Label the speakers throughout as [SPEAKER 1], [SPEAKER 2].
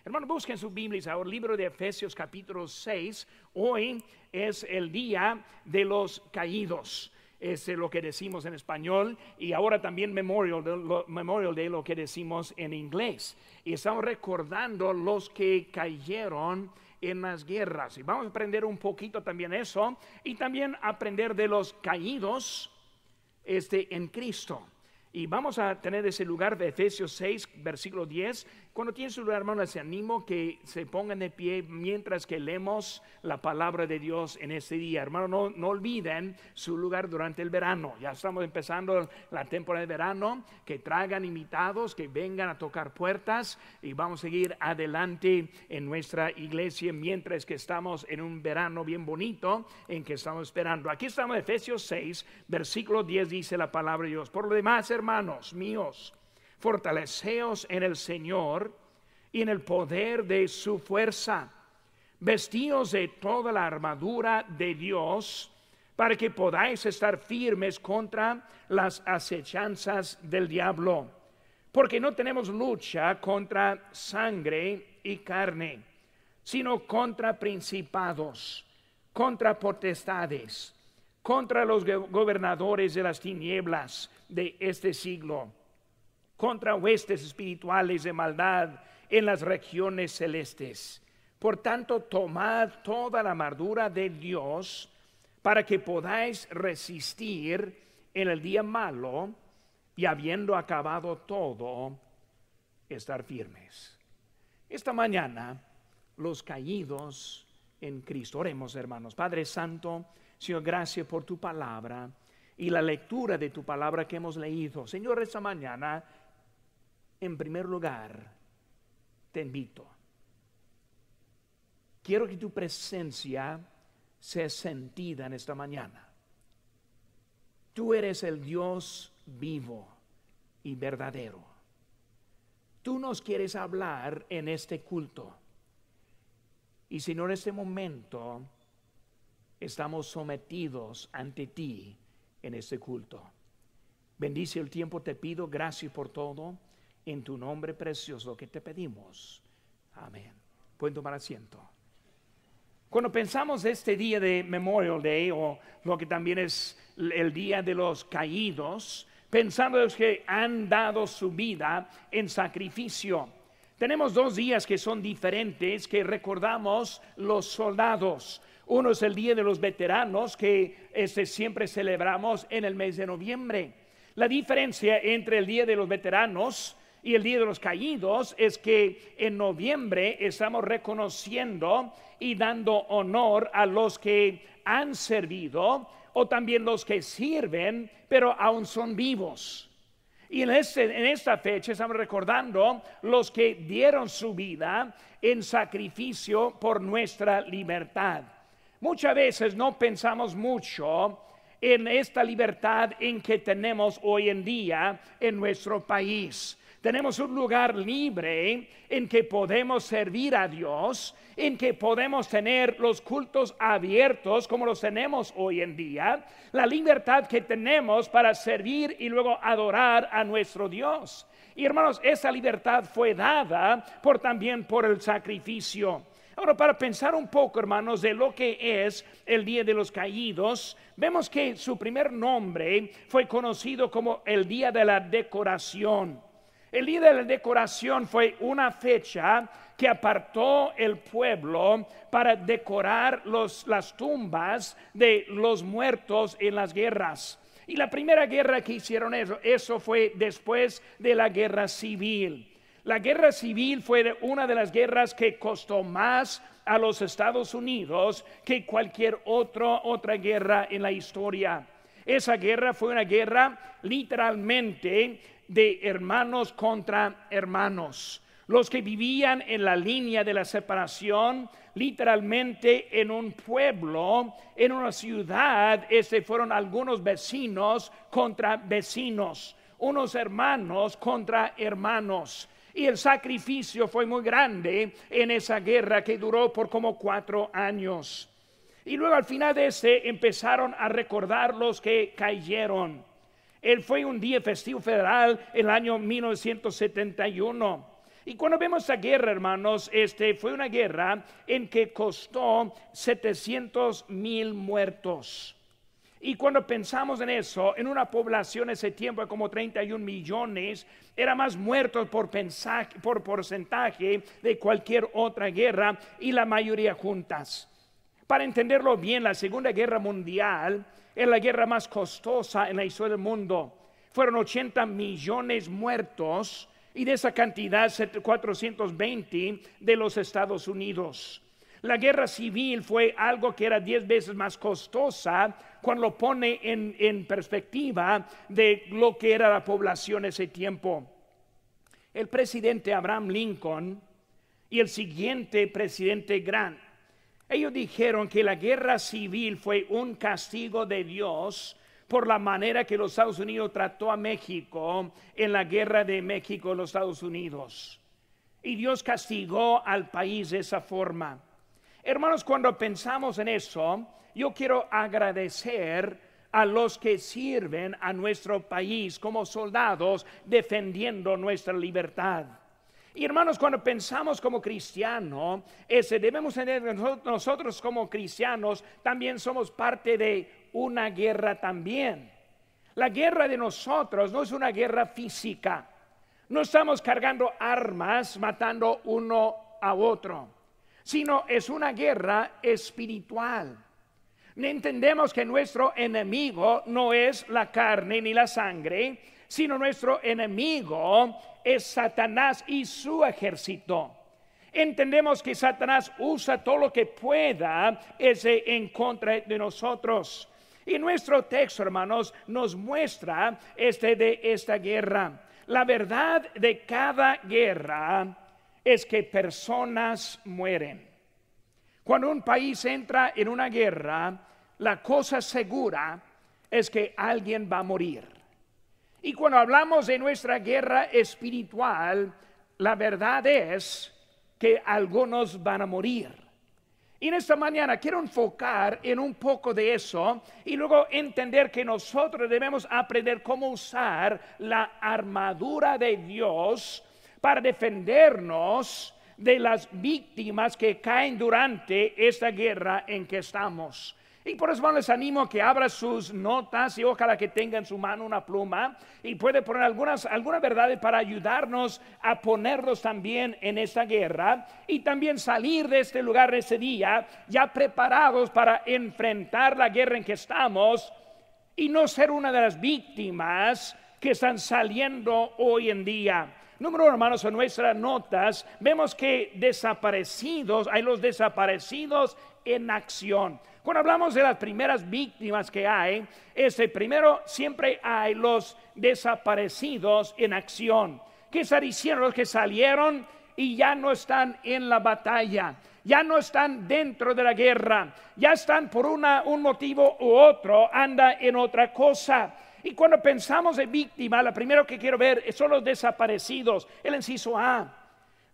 [SPEAKER 1] Hermanos, busquen sus Biblias ahora, libro de Efesios capítulo 6. Hoy es el día de los caídos. Es lo que decimos en español, y ahora también Memorial Day, lo que decimos en inglés. Y estamos recordando los que cayeron en las guerras. Y vamos a aprender un poquito también eso, y también aprender de los caídos en Cristo. Y vamos a tener ese lugar de Efesios 6, versículo 10. Cuando tienen su lugar, hermanos, les animo que se pongan de pie mientras que leemos la palabra de Dios en este día. Hermanos, no olviden su lugar durante el verano. Ya estamos empezando la temporada de verano. Que traigan invitados, que vengan a tocar puertas, y vamos a seguir adelante en nuestra iglesia mientras que estamos en un verano bien bonito en que estamos esperando. Aquí estamos en Efesios 6, versículo 10, dice la palabra de Dios. Por lo demás, hermanos míos, fortaleceos en el Señor y en el poder de su fuerza. Vestíos de toda la armadura de Dios, para que podáis estar firmes contra las acechanzas del diablo. Porque no tenemos lucha contra sangre y carne, sino contra principados, contra potestades, contra los gobernadores de las tinieblas de este siglo, contra huestes espirituales de maldad en las regiones celestes. Por tanto, tomad toda la armadura de Dios, para que podáis resistir en el día malo, y habiendo acabado todo, estar firmes. Esta mañana, los caídos en Cristo. Oremos, hermanos. Padre Santo, Señor, gracias por tu palabra y la lectura de tu palabra que hemos leído. Señor, esta mañana, en primer lugar, te invito. Quiero que tu presencia sea sentida en esta mañana. Tú eres el Dios vivo y verdadero. Tú nos quieres hablar en este culto. Y Señor, en este momento estamos sometidos ante ti en este culto. Bendice el tiempo, te pido. Gracias por todo. En tu nombre precioso que te pedimos. Amén. Pueden tomar asiento. Cuando pensamos este día de Memorial Day, o lo que también es el día de los caídos, pensando en los que han dado su vida en sacrificio, tenemos dos días que son diferentes, que recordamos los soldados. Uno es el día de los veteranos, que siempre celebramos en el mes de noviembre. La diferencia entre el día de los veteranos y el día de los caídos es que en noviembre estamos reconociendo y dando honor a los que han servido, o también los que sirven pero aún son vivos. Y en esta fecha estamos recordando los que dieron su vida en sacrificio por nuestra libertad. Muchas veces no pensamos mucho en esta libertad en que tenemos hoy en día en nuestro país. Tenemos un lugar libre en que podemos servir a Dios, en que podemos tener los cultos abiertos como los tenemos hoy en día, la libertad que tenemos para servir y luego adorar a nuestro Dios. Y hermanos, esa libertad fue dada también por el sacrificio. Ahora, para pensar un poco, hermanos, de lo que es el Día de los Caídos, vemos que su primer nombre fue conocido como el Día de la Decoración. El Día de la Decoración fue una fecha que apartó el pueblo para decorar las tumbas de los muertos en las guerras. Y la primera guerra que hicieron eso fue después de la guerra civil. La guerra civil fue una de las guerras que costó más a los Estados Unidos que cualquier otra guerra en la historia. Esa guerra fue una guerra literalmente de hermanos contra hermanos. Los que vivían en la línea de la separación, literalmente en un pueblo, en una ciudad, fueron algunos vecinos contra vecinos, unos hermanos contra hermanos. Y el sacrificio fue muy grande en esa guerra que duró por como 4 años. Y luego al final de empezaron a recordar los que cayeron. Fue un día festivo federal en el año 1971. Y cuando vemos esta guerra, hermanos, fue una guerra en que costó 700,000 muertos. Y cuando pensamos en eso, en una población ese tiempo de como 31 millones, era más muertos por porcentaje de cualquier otra guerra, y la mayoría juntas. Para entenderlo bien, la Segunda Guerra Mundial es la guerra más costosa en la historia del mundo. Fueron 80 millones muertos, y de esa cantidad 420 de los Estados Unidos. La guerra civil fue algo que era 10 veces más costosa cuando lo pone en perspectiva de lo que era la población ese tiempo. El presidente Abraham Lincoln y el siguiente presidente Grant, ellos dijeron que la guerra civil fue un castigo de Dios por la manera que los Estados Unidos trató a México en la guerra de México y los Estados Unidos. Y Dios castigó al país de esa forma. Hermanos, cuando pensamos en eso, yo quiero agradecer a los que sirven a nuestro país como soldados defendiendo nuestra libertad. Y hermanos, cuando pensamos como cristianos, debemos tener nosotros como cristianos también somos parte de una guerra también. La guerra de nosotros no es una guerra física. No estamos cargando armas matando uno a otro, sino es una guerra espiritual. Entendemos que nuestro enemigo no es la carne ni la sangre, sino nuestro enemigo es Satanás y su ejército. Entendemos que Satanás usa todo lo que pueda en contra de nosotros. Y nuestro texto, hermanos, nos muestra de esta guerra. La verdad de cada guerra es que personas mueren. Cuando un país entra en una guerra, la cosa segura es que alguien va a morir. Y cuando hablamos de nuestra guerra espiritual, la verdad es que algunos van a morir. Y en esta mañana quiero enfocar en un poco de eso y luego entender que nosotros debemos aprender cómo usar la armadura de Dios para defendernos de las víctimas que caen durante esta guerra en que estamos. Y por eso les animo a que abra sus notas y ojalá que tenga en su mano una pluma y puede poner algunas verdades para ayudarnos a ponerlos también en esta guerra y también salir de este lugar ese día ya preparados para enfrentar la guerra en que estamos y no ser una de las víctimas que están saliendo hoy en día. Número 1, hermanos, en nuestras notas vemos que hay los desaparecidos en acción. Cuando hablamos de las primeras víctimas que hay, primero siempre hay los desaparecidos en acción. ¿Qué está diciendo? Los que salieron y ya no están en la batalla, ya no están dentro de la guerra, ya están por un motivo u otro, anda en otra cosa. Y cuando pensamos de víctima, lo primero que quiero ver son los desaparecidos, el inciso A.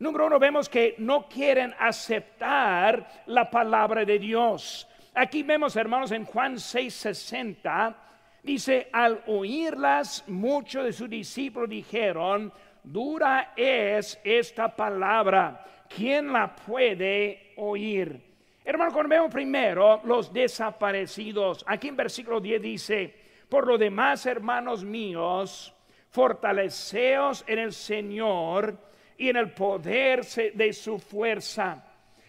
[SPEAKER 1] Número 1, vemos que no quieren aceptar la palabra de Dios. Aquí vemos, hermanos, en Juan 6:60, dice, al oírlas, muchos de sus discípulos dijeron, dura es esta palabra, ¿quién la puede oír? Hermanos, cuando vemos primero los desaparecidos, aquí en versículo 10 dice, por lo demás, hermanos míos, fortaleceos en el Señor y en el poder de su fuerza.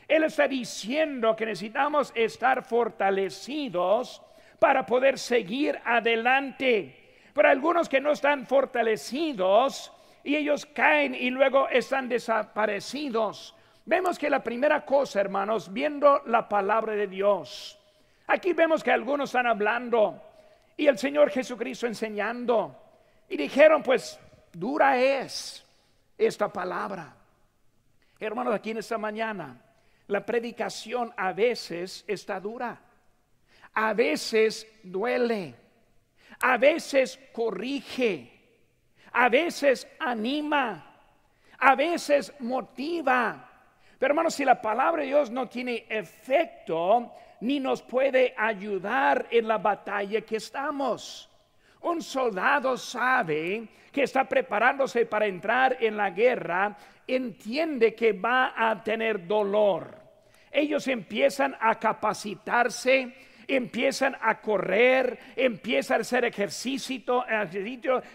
[SPEAKER 1] Él está diciendo que necesitamos estar fortalecidos para poder seguir adelante. Pero algunos que no están fortalecidos y ellos caen y luego están desaparecidos. Vemos que la primera cosa, hermanos, viendo la palabra de Dios, aquí vemos que algunos están hablando y el Señor Jesucristo enseñando y dijeron, pues dura es esta palabra. Hermanos, aquí en esta mañana la predicación a veces está dura, a veces duele, a veces corrige, a veces anima, a veces motiva. Pero hermanos, si la palabra de Dios no tiene efecto, ni nos puede ayudar en la batalla que estamos. Un soldado sabe que está preparándose para entrar en la guerra entiende que va a tener dolor. Ellos empiezan a capacitarse, empiezan a correr, empiezan a hacer ejercicio,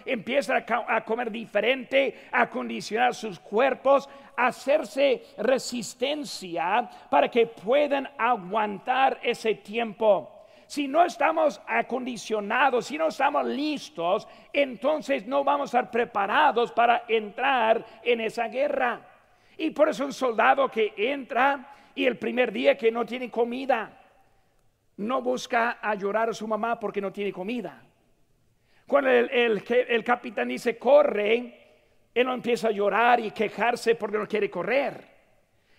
[SPEAKER 1] empiezan a comer diferente, a acondicionar sus cuerpos, a hacerse resistencia para que puedan aguantar ese tiempo. Si no estamos acondicionados, si no estamos listos, entonces no vamos a estar preparados para entrar en esa guerra. Y por eso un soldado que entra y el primer día que no tiene comida, no busca a llorar a su mamá porque no tiene comida. Cuando el capitán dice corre, él no empieza a llorar y quejarse porque no quiere correr.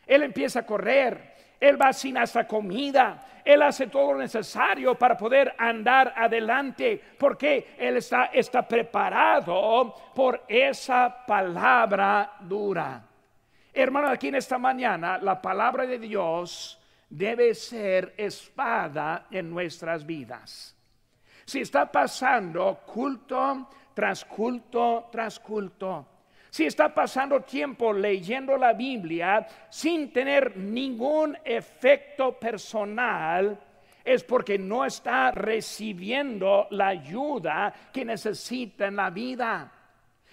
[SPEAKER 1] Él empieza a correr. Él va sin hasta comida. Él hace todo lo necesario para poder andar adelante, porque él está preparado por esa palabra dura. Hermano, aquí en esta mañana la palabra de Dios debe ser espada en nuestras vidas. Si está pasando culto tras culto tras culto, si está pasando tiempo leyendo la Biblia sin tener ningún efecto personal, es porque no está recibiendo la ayuda que necesita en la vida.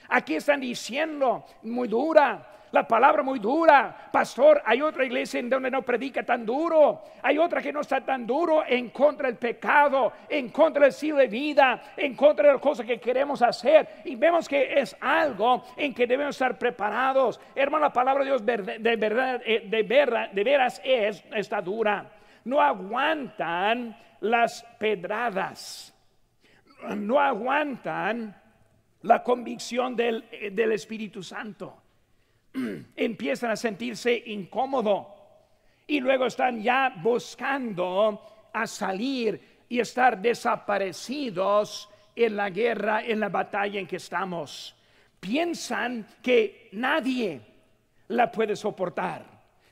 [SPEAKER 1] Aquí están diciendo muy dura, la palabra muy dura. Pastor, hay otra iglesia en donde no predica tan duro. Hay otra que no está tan duro en contra del pecado, en contra del estilo de vida, en contra de las cosas que queremos hacer. Y vemos que es algo en que debemos estar preparados. Hermano, la palabra de Dios de veras está dura. No aguantan las pedradas. No aguantan la convicción del Espíritu Santo. Empiezan a sentirse incómodos y luego están ya buscando a salir y estar desaparecidos en la guerra, en la batalla en que estamos. Piensan que nadie la puede soportar.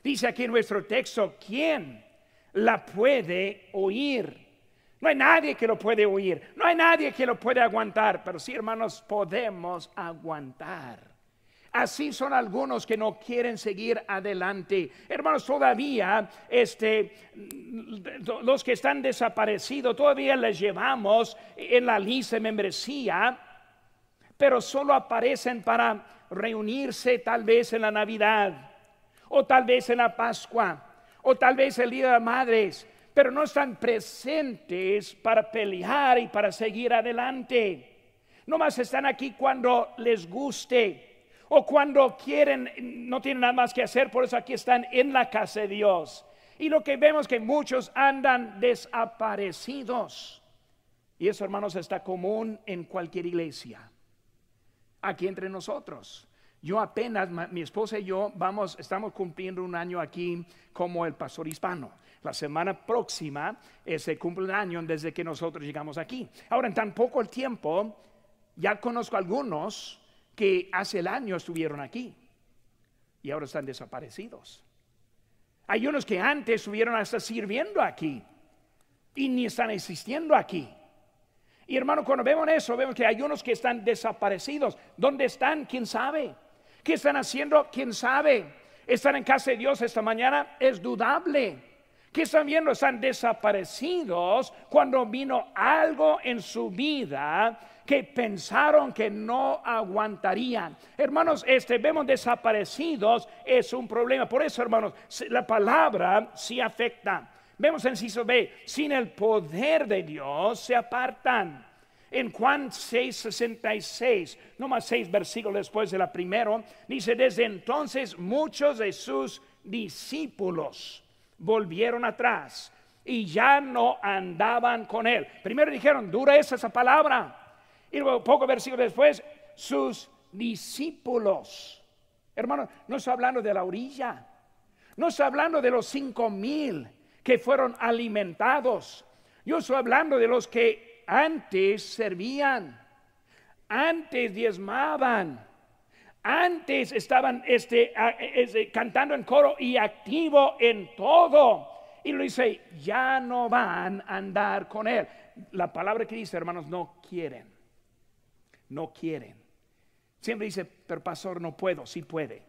[SPEAKER 1] Dice aquí en nuestro texto, ¿quién la puede oír? No hay nadie que lo puede oír, no hay nadie que lo puede aguantar, pero sí, hermanos, podemos aguantar. Así son algunos que no quieren seguir adelante. Hermanos, todavía los que están desaparecidos, todavía les llevamos en la lista de membresía, pero solo aparecen para reunirse tal vez en la Navidad, o tal vez en la Pascua, o tal vez el Día de las Madres, pero no están presentes para pelear y para seguir adelante. Nomás están aquí cuando les guste, o cuando quieren, no tienen nada más que hacer, por eso aquí están en la casa de Dios. Y lo que vemos es que muchos andan desaparecidos. Y eso, hermanos, está común en cualquier iglesia. Aquí entre nosotros. Yo apenas, mi esposa y yo estamos cumpliendo un año aquí como el pastor hispano. La semana próxima se cumple un año desde que nosotros llegamos aquí. Ahora, en tan poco el tiempo, ya conozco a algunos que hace el año estuvieron aquí y ahora están desaparecidos. Hay unos que antes estuvieron hasta sirviendo aquí y ni están existiendo aquí. Y hermano, cuando vemos eso, vemos que hay unos que están desaparecidos. ¿Dónde están? ¿Quién sabe? ¿Qué están haciendo? ¿Quién sabe? ¿Están en casa de Dios esta mañana? Es dudable. ¿Qué están viendo? Están desaparecidos cuando vino algo en su vida que pensaron que no aguantarían. Hermanos, vemos desaparecidos, es un problema. Por eso, hermanos, la palabra sí afecta. Vemos en inciso B, sin el poder de Dios se apartan. En Juan 6:66, no más 6 versículos después de la primera, dice: desde entonces muchos de sus discípulos volvieron atrás y ya no andaban con él. Primero dijeron, dura es esa palabra. Y luego, pocos versículos después, sus discípulos. Hermano, no estoy hablando de la orilla. No estoy hablando de los 5,000 que fueron alimentados. Yo estoy hablando de los que antes servían, antes diezmaban, antes estaban cantando en coro y activo en todo. Y lo dice, ya no van a andar con él. La palabra que dice, hermanos, no quieren. No quieren. Siempre dice, pero pastor, no puedo. Sí puede.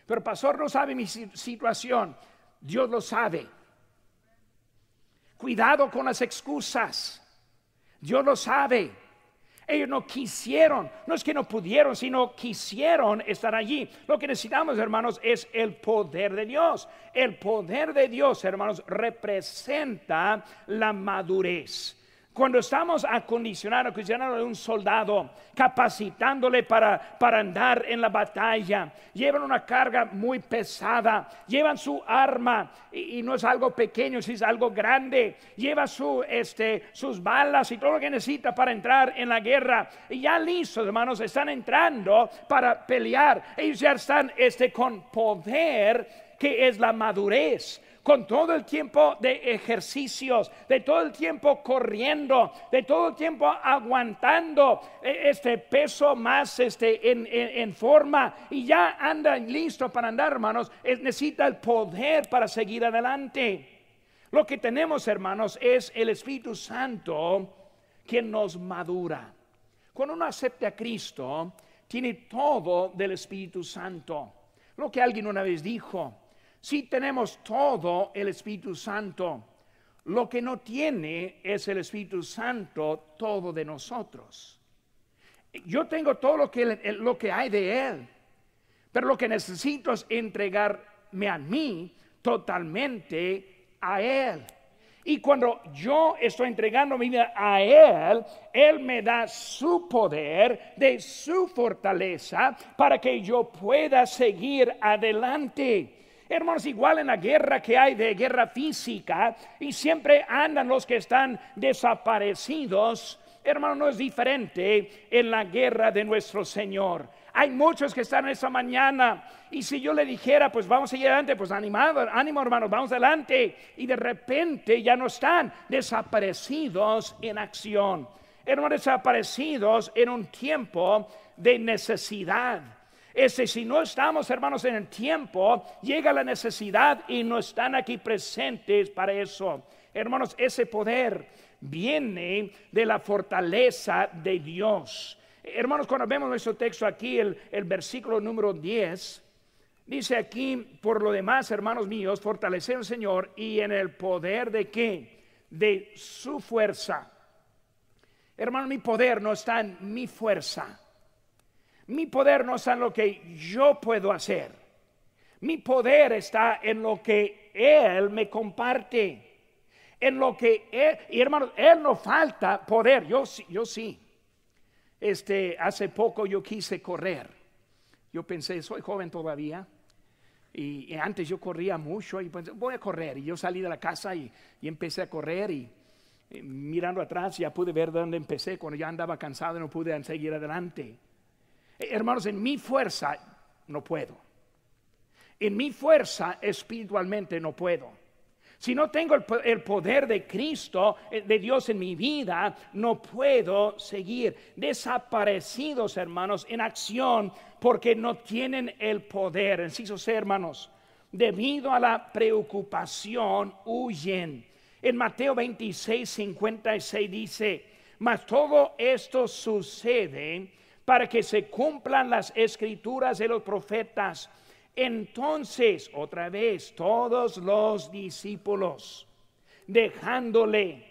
[SPEAKER 1] Pero pastor, no sabe mi situación. Dios lo sabe. Cuidado con las excusas. Dios lo sabe. Ellos no quisieron, no es que no pudieron, sino quisieron estar allí. Lo que necesitamos, hermanos, es el poder de Dios. El poder de Dios, hermanos, representa la madurez. Cuando estamos acondicionando a un soldado, capacitándole para andar en la batalla, llevan una carga muy pesada, llevan su arma, y no es algo pequeño, es algo grande, lleva sus balas y todo lo que necesita para entrar en la guerra, y ya listos, hermanos, están entrando para pelear. Ellos ya están con poder, que es la madurez, con todo el tiempo de ejercicios, de todo el tiempo corriendo, de todo el tiempo aguantando este peso más en forma, y ya andan listos para andar, hermanos. Necesita el poder para seguir adelante. Lo que tenemos, hermanos, es el Espíritu Santo que nos madura. Cuando uno acepta a Cristo, tiene todo del Espíritu Santo. Lo que alguien una vez dijo: si tenemos todo el Espíritu Santo, lo que no tiene es el Espíritu Santo todo de nosotros. Yo tengo todo lo que hay de Él, pero lo que necesito es entregarme a mí totalmente a Él. Y cuando yo estoy entregando mi vida a Él, Él me da su poder, de su fortaleza, para que yo pueda seguir adelante. Hermanos, igual en la guerra que hay de guerra física, y siempre andan los que están desaparecidos, hermano, no es diferente en la guerra de nuestro Señor. Hay muchos que están esta mañana, y si yo le dijera, pues vamos a ir adelante, pues ánimo hermanos, vamos adelante, y de repente ya no están, desaparecidos en acción, hermanos, desaparecidos en un tiempo de necesidad. Si no estamos, hermanos, en el tiempo, llega la necesidad y no están aquí presentes para eso. Hermanos, ese poder viene de la fortaleza de Dios. Hermanos, cuando vemos nuestro texto aquí, el versículo número 10, dice aquí: por lo demás, hermanos míos, fortaleced al Señor y en el poder de ¿qué? De su fuerza. Hermano, mi poder no está en mi fuerza. Mi poder no está en lo que yo puedo hacer. Mi poder está en lo que Él me comparte, en lo que Él, y hermanos, Él no falta poder. Yo sí. Hace poco yo quise correr. Yo pensé, soy joven todavía, y antes yo corría mucho, y pensé, voy a correr. Y yo salí de la casa y empecé a correr, y mirando atrás ya pude ver dónde empecé, cuando ya andaba cansado y no pude seguir adelante. Hermanos, en mi fuerza no puedo. En mi fuerza espiritualmente no puedo. Si no tengo el poder de Cristo, de Dios en mi vida, no puedo seguir. Desaparecidos, hermanos, en acción, porque no tienen el poder. Inciso C, hermanos, debido a la preocupación huyen. En Mateo 26:56 dice: mas todo esto sucede para que se cumplan las escrituras de los profetas. Entonces, otra vez, todos los discípulos, dejándole,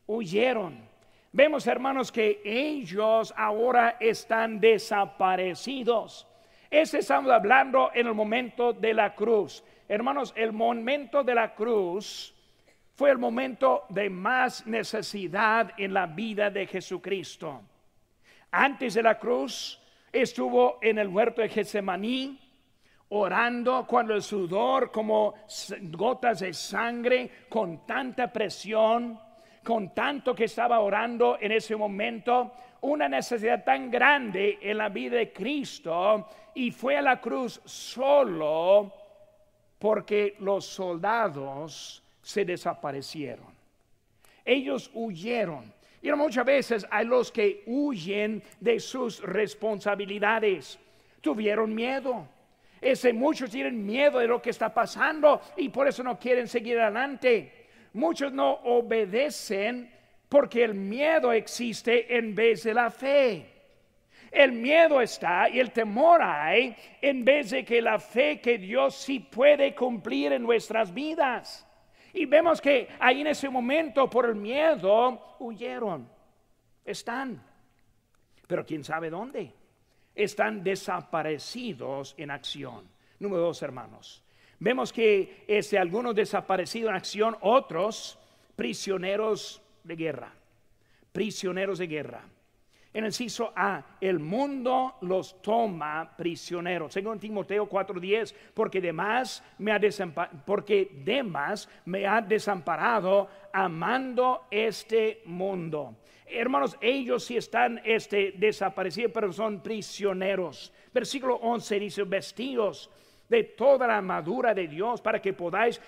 [SPEAKER 1] huyeron. Vemos, hermanos, que ellos ahora están desaparecidos. Estamos hablando en el momento de la cruz. Hermanos, el momento de la cruz fue el momento de más necesidad en la vida de Jesucristo. Antes de la cruz estuvo en el huerto de Getsemaní, orando, cuando el sudor como gotas de sangre, con tanta presión, con tanto que estaba orando en ese momento, una necesidad tan grande en la vida de Cristo, y fue a la cruz solo porque los soldados se desaparecieron. Ellos huyeron. Y muchas veces hay los que huyen de sus responsabilidades. Tuvieron miedo. Muchos tienen miedo de lo que está pasando y por eso no quieren seguir adelante. Muchos no obedecen porque el miedo existe en vez de la fe. El miedo está y el temor hay, en vez de que la fe que Dios sí puede cumplir en nuestras vidas. Y vemos que ahí en ese momento, por el miedo, huyeron. Están, pero quién sabe dónde. Están desaparecidos en acción. Número 2, hermanos. Vemos que algunos desaparecidos en acción, otros prisioneros de guerra. Prisioneros de guerra. En el inciso A, el mundo los toma prisioneros. Según Timoteo 4:10, porque Demas me ha desamparado amando este mundo. Hermanos, ellos sí están desaparecidos, pero son prisioneros. Versículo 11 dice, vestidos de toda la armadura de Dios para que podáis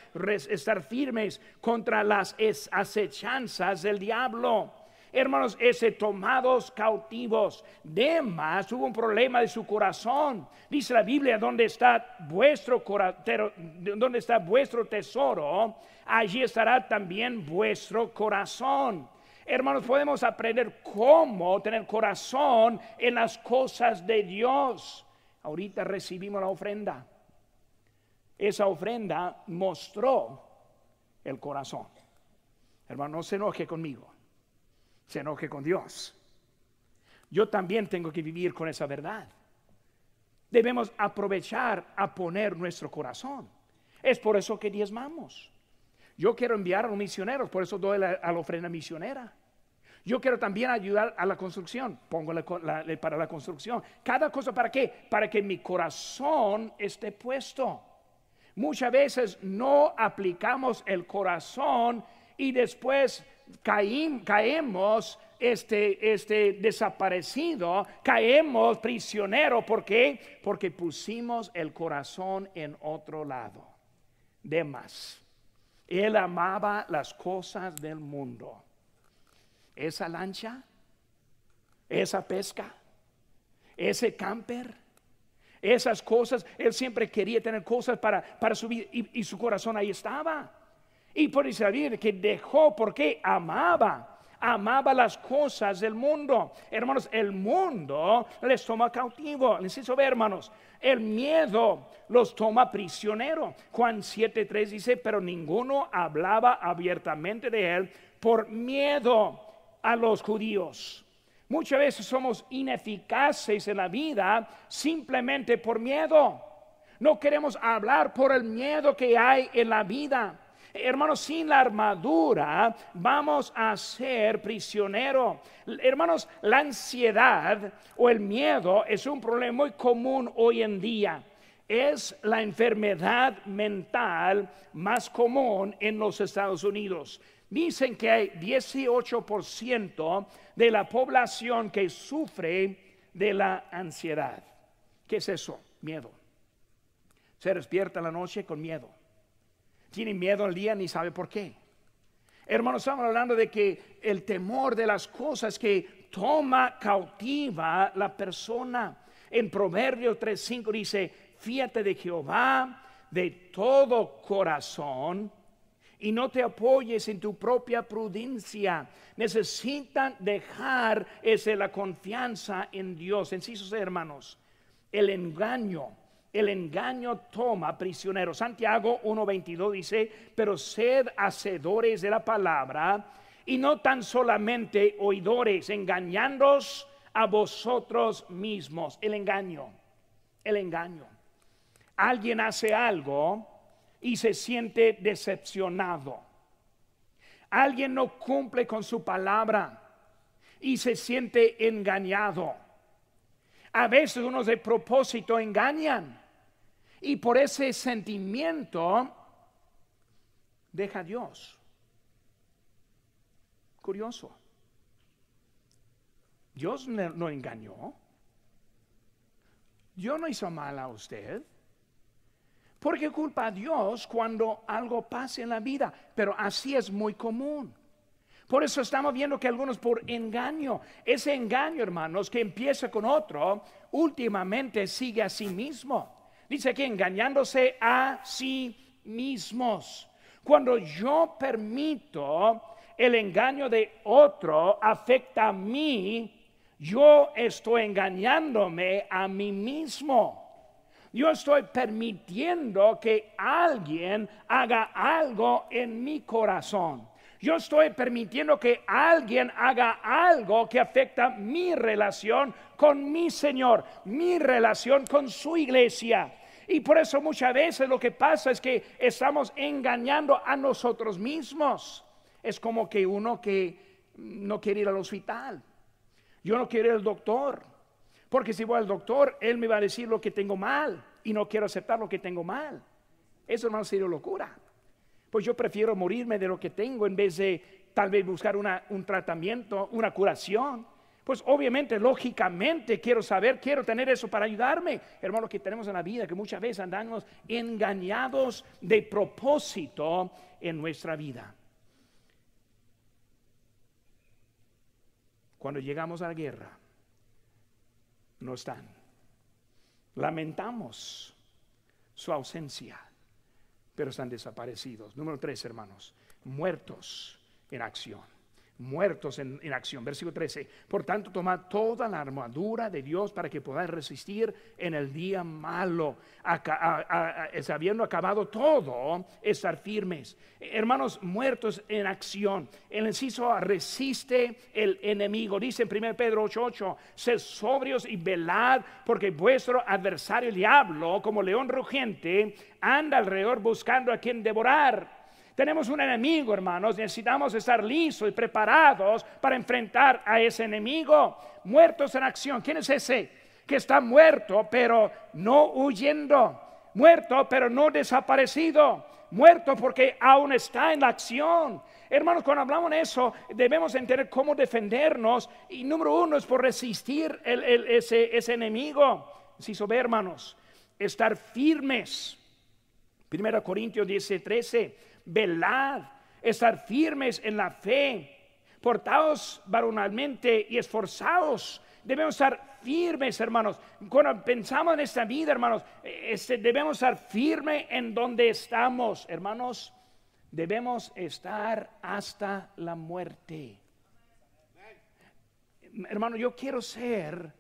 [SPEAKER 1] estar firmes contra las acechanzas del diablo. Hermanos, tomados cautivos. Demas tuvo un problema de su corazón. Dice la Biblia, donde está vuestro tesoro, allí estará también vuestro corazón. Hermanos, podemos aprender cómo tener corazón en las cosas de Dios. Ahorita recibimos la ofrenda. Esa ofrenda mostró el corazón. Hermano, no se enoje conmigo. Se enoje con Dios. Yo también tengo que vivir con esa verdad. Debemos aprovechar a poner nuestro corazón. Es por eso que diezmamos. Yo quiero enviar a los misioneros, por eso doy a la ofrenda misionera. Yo quiero también ayudar a la construcción, pongo para la construcción. Cada cosa, ¿para qué? Para que mi corazón esté puesto. Muchas veces no aplicamos el corazón y después caemos desaparecido, caemos prisionero. ¿Por qué? Porque pusimos el corazón en otro lado. Demas, él amaba las cosas del mundo. Esa lancha, esa pesca, ese camper, esas cosas, él siempre quería tener cosas para su vida y su corazón ahí estaba. Y por eso que dejó, porque amaba las cosas del mundo. Hermanos, el mundo les toma cautivo. Necesito ver, hermanos, el miedo los toma prisionero. Juan 7:3 dice, pero ninguno hablaba abiertamente de él por miedo a los judíos. Muchas veces somos ineficaces en la vida simplemente por miedo. No queremos hablar por el miedo que hay en la vida. Hermanos, sin la armadura vamos a ser prisioneros. Hermanos, la ansiedad o el miedo es un problema muy común hoy en día. Es la enfermedad mental más común en los Estados Unidos. Dicen que hay 18% de la población que sufre de la ansiedad. ¿Qué es eso? Miedo. Se despierta en la noche con miedo. Tiene miedo al día, ni sabe por qué. Hermanos, estamos hablando de que el temor de las cosas que toma cautiva la persona. En Proverbios 3:5 dice, fíate de Jehová de todo corazón y no te apoyes en tu propia prudencia. Necesitan dejar la confianza en Dios. Incisos, hermanos, el engaño toma prisioneros. Santiago 1:22 dice, pero sed hacedores de la palabra y no tan solamente oidores, engañándoos a vosotros mismos. El engaño. Alguien hace algo y se siente decepcionado. Alguien no cumple con su palabra y se siente engañado. A veces unos de propósito engañan y por ese sentimiento deja a Dios. Curioso. Dios no engañó. Dios no hizo mal a usted. ¿Por qué culpa a Dios cuando algo pasa en la vida? Pero así es muy común. Por eso estamos viendo que algunos por engaño, ese engaño, hermanos, que empieza con otro, últimamente sigue a sí mismo. Dice aquí, engañándose a sí mismos. Cuando yo permito el engaño de otro afecta a mí, yo estoy engañándome a mí mismo. Yo estoy permitiendo que alguien haga algo en mi corazón. Yo estoy permitiendo que alguien haga algo que afecta mi relación con mi Señor, mi relación con su iglesia. Y por eso muchas veces lo que pasa es que estamos engañando a nosotros mismos. Es como que uno que no quiere ir al hospital. Yo no quiero ir al doctor, porque si voy al doctor, él me va a decir lo que tengo mal y no quiero aceptar lo que tengo mal. Eso, hermano, sería locura. Pues yo prefiero morirme de lo que tengo en vez de tal vez buscar un tratamiento, una curación. Pues obviamente, lógicamente, quiero tener eso para ayudarme. Hermano, lo que tenemos en la vida, que muchas veces andamos engañados de propósito en nuestra vida. Cuando llegamos a la guerra, no están. Lamentamos su ausencia, pero están desaparecidos. Número 3, hermanos, muertos en acción. Muertos en acción. Versículo 13. Por tanto, tomad toda la armadura de Dios para que podáis resistir en el día malo. Habiendo acabado todo, estar firmes. Hermanos, muertos en acción. El inciso resiste el enemigo. Dice en 1 Pedro 8:8: sed sobrios y velad, porque vuestro adversario el diablo, como león rugiente, anda alrededor buscando a quien devorar. Tenemos un enemigo, hermanos. Necesitamos estar listos y preparados para enfrentar a ese enemigo. Muertos en acción. ¿Quién es ese que está muerto pero no huyendo? Muerto pero no desaparecido. Muerto porque aún está en la acción. Hermanos, cuando hablamos de eso, debemos entender cómo defendernos. Y número 1 es por resistir ese enemigo. Si ve, hermanos, estar firmes. 1 Corintios 10:13: velad, estar firmes en la fe, portaos varonalmente y esforzaos. Debemos estar firmes, hermanos. Cuando pensamos en esta vida, hermanos, debemos estar firmes en donde estamos, hermanos. Debemos estar hasta la muerte. Hermano, yo quiero ser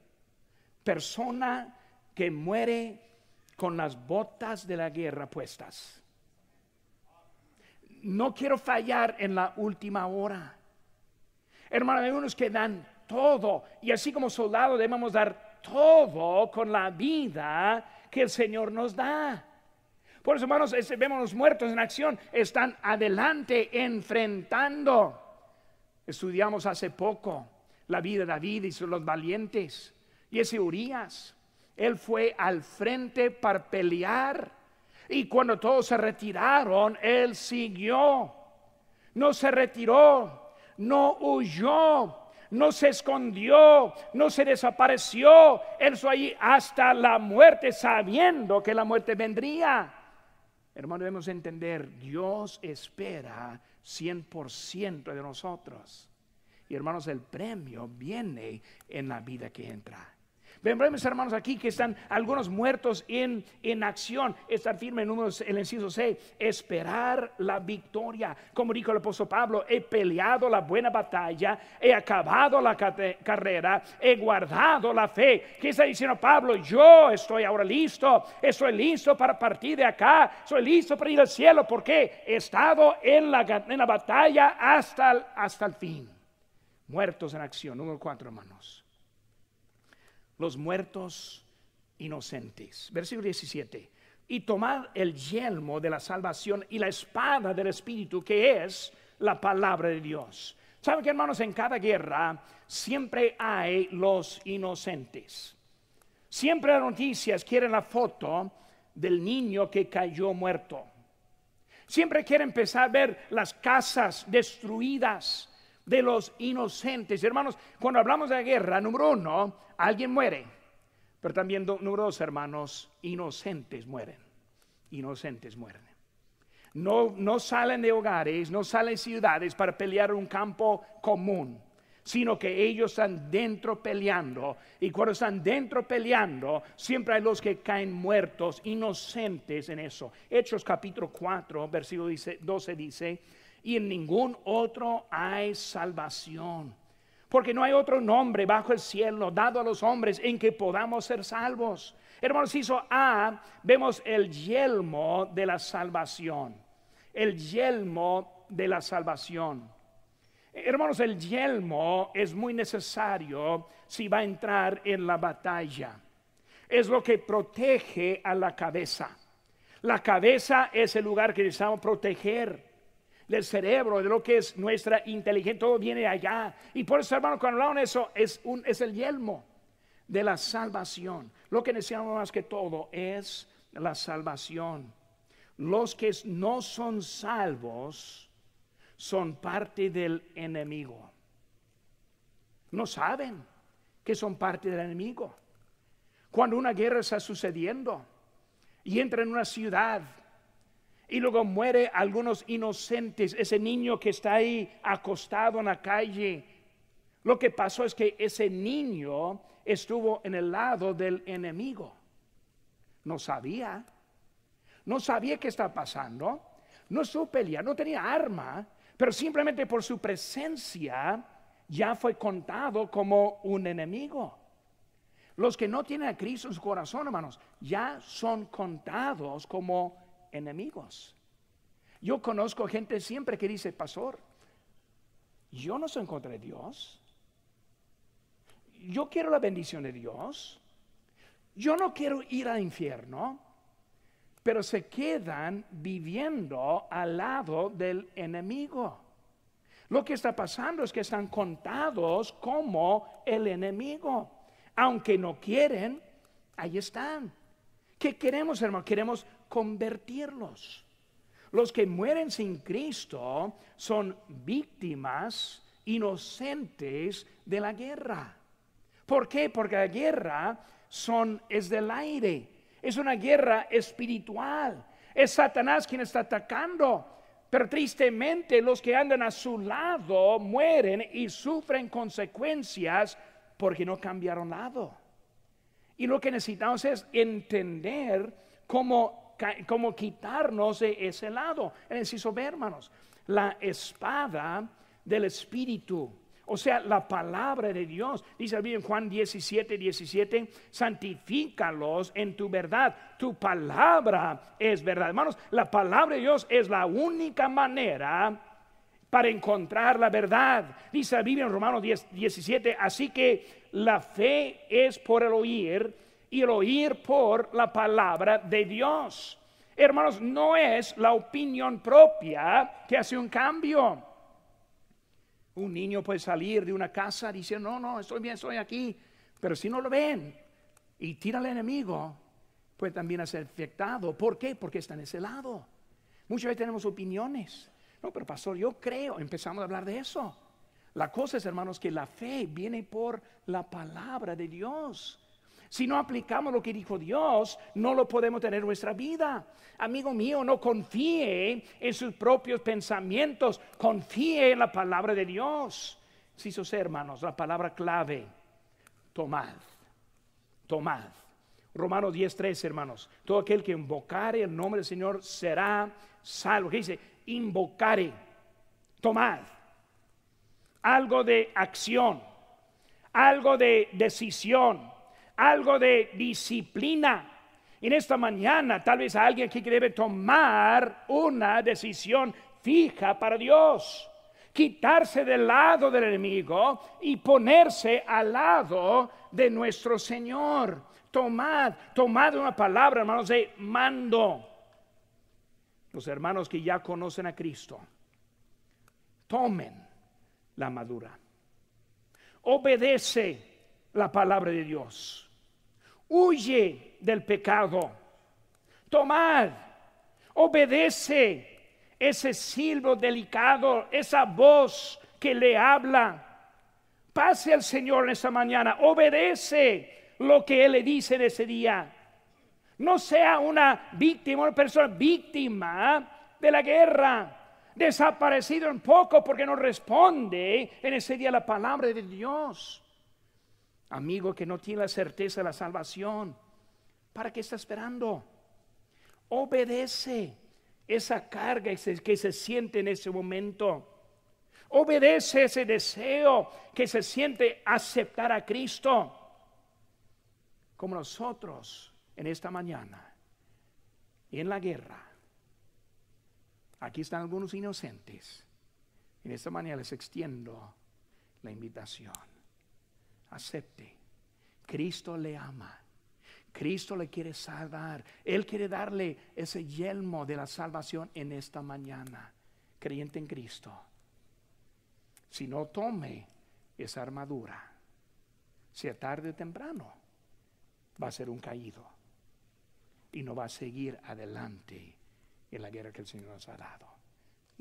[SPEAKER 1] persona que muere con las botas de la guerra puestas. No quiero fallar en la última hora. Hermano, hay unos que dan todo, y así como soldados debemos dar todo con la vida que el Señor nos da. Por eso, hermanos, vemos los muertos en acción, están adelante enfrentando. Estudiamos hace poco la vida de David y los valientes, y ese Urías, él fue al frente para pelear. Y cuando todos se retiraron, él siguió. No se retiró, no huyó, no se escondió, no se desapareció. Él estuvo allí hasta la muerte, sabiendo que la muerte vendría. Hermano, debemos entender, Dios espera 100% de nosotros. Y hermanos, el premio viene en la vida que entra. Vemos, hermanos, aquí que están algunos muertos en acción. Estar firme en el inciso 6: esperar la victoria. Como dijo el apóstol Pablo: he peleado la buena batalla, he acabado la carrera, he guardado la fe. ¿Qué está diciendo Pablo? Yo estoy ahora listo, estoy listo para partir de acá, estoy listo para ir al cielo, porque he estado en la batalla hasta el fin. Muertos en acción. Número 4, hermanos, los muertos inocentes. Versículo 17: y tomad el yelmo de la salvación y la espada del Espíritu, que es la palabra de Dios. ¿Saben qué, hermanos? En cada guerra siempre hay los inocentes. Siempre las noticias quieren la foto del niño que cayó muerto. Siempre quieren empezar a ver las casas destruidas de los inocentes. Hermanos, cuando hablamos de la guerra, número 1, alguien muere, pero también número 2, hermanos, inocentes mueren. Inocentes mueren. No salen de hogares, no salen de ciudades para pelear en un campo común, sino que ellos están dentro peleando. Y cuando están dentro peleando, siempre hay los que caen muertos, inocentes en eso. Hechos capítulo 4, versículo 12 dice: y en ningún otro hay salvación, porque no hay otro nombre bajo el cielo dado a los hombres en que podamos ser salvos. Hermanos, inciso A, vemos el yelmo de la salvación. El yelmo de la salvación. Hermanos, el yelmo es muy necesario si va a entrar en la batalla. Es lo que protege a la cabeza. La cabeza es el lugar que necesitamos proteger del cerebro, de lo que es nuestra inteligencia. Todo viene allá. Y por eso, hermanos, cuando hablamos de eso, es el yelmo de la salvación. Lo que necesitamos más que todo es la salvación. Los que no son salvos son parte del enemigo. No saben que son parte del enemigo. Cuando una guerra está sucediendo y entra en una ciudad y luego muere algunos inocentes, ese niño que está ahí acostado en la calle, lo que pasó es que ese niño estuvo en el lado del enemigo. No sabía qué está pasando, no estuvo peleando, no tenía arma, pero simplemente por su presencia ya fue contado como un enemigo. Los que no tienen a Cristo en su corazón, hermanos, ya son contados como enemigos. Yo conozco gente siempre que dice: pastor, yo no soy en contra de Dios, yo quiero la bendición de Dios, yo no quiero ir al infierno, pero se quedan viviendo al lado del enemigo. Lo que está pasando es que están contados como el enemigo. Aunque no quieren, ahí están. ¿Qué queremos, hermano? Queremos convertirlos. Los que mueren sin Cristo son víctimas inocentes de la guerra. ¿Por qué? Porque la guerra es del aire. Es una guerra espiritual. Es Satanás quien está atacando. Pero tristemente los que andan a su lado mueren y sufren consecuencias porque no cambiaron lado. Y lo que necesitamos es entender cómo quitarnos de ese lado. El inciso B, hermanos, la espada del Espíritu. O sea, la palabra de Dios. Dice en Juan 17:17, santifícalos en tu verdad. Tu palabra es verdad. Hermanos, la palabra de Dios es la única manera para encontrar la verdad. Dice la Biblia en Romanos 10:17, así que la fe es por el oír y el oír por la palabra de Dios. Hermanos, no es la opinión propia que hace un cambio. Un niño puede salir de una casa diciendo: no, estoy bien, estoy aquí. Pero si no lo ven y tira al enemigo, puede también ser afectado. ¿Por qué? Porque está en ese lado. Muchas veces tenemos opiniones. No, pero pastor, yo creo. Empezamos a hablar de eso. La cosa es, hermanos, que la fe viene por la palabra de Dios. Si no aplicamos lo que dijo Dios, no lo podemos tener en nuestra vida. Amigo mío, no confíe en sus propios pensamientos, confíe en la palabra de Dios. Si sos, hermanos, la palabra clave: tomad. Romanos 10:3, hermanos, todo aquel que invocare el nombre del Señor será salvo. ¿Qué dice? Invocare, tomad. Algo de acción, algo de decisión, algo de disciplina. En esta mañana tal vez hay alguien aquí que debe tomar una decisión fija para Dios, quitarse del lado del enemigo y ponerse al lado de nuestro Señor. Tomad una palabra, hermanos, de mando. Los hermanos que ya conocen a Cristo, tomen la madura. Obedece la palabra de Dios. Huye del pecado. Tomad, obedece ese silbo delicado, esa voz que le habla. Pase al Señor en esta mañana. Obedece lo que Él le dice en ese día. No sea una víctima, una persona víctima de la guerra, desaparecido un poco porque no responde en ese día la palabra de Dios. Amigo que no tiene la certeza de la salvación, ¿para qué está esperando? Obedece esa carga que se siente en ese momento. Obedece ese deseo que se siente aceptar a Cristo. Como nosotros en esta mañana, en la guerra, aquí están algunos inocentes. En esta mañana les extiendo la invitación. Acepte. Cristo le ama. Cristo le quiere salvar. Él quiere darle ese yelmo de la salvación en esta mañana. Creyente en Cristo. Si no tome esa armadura, sea tarde o temprano, va a ser un caído y no va a seguir adelante en la guerra que el Señor nos ha dado.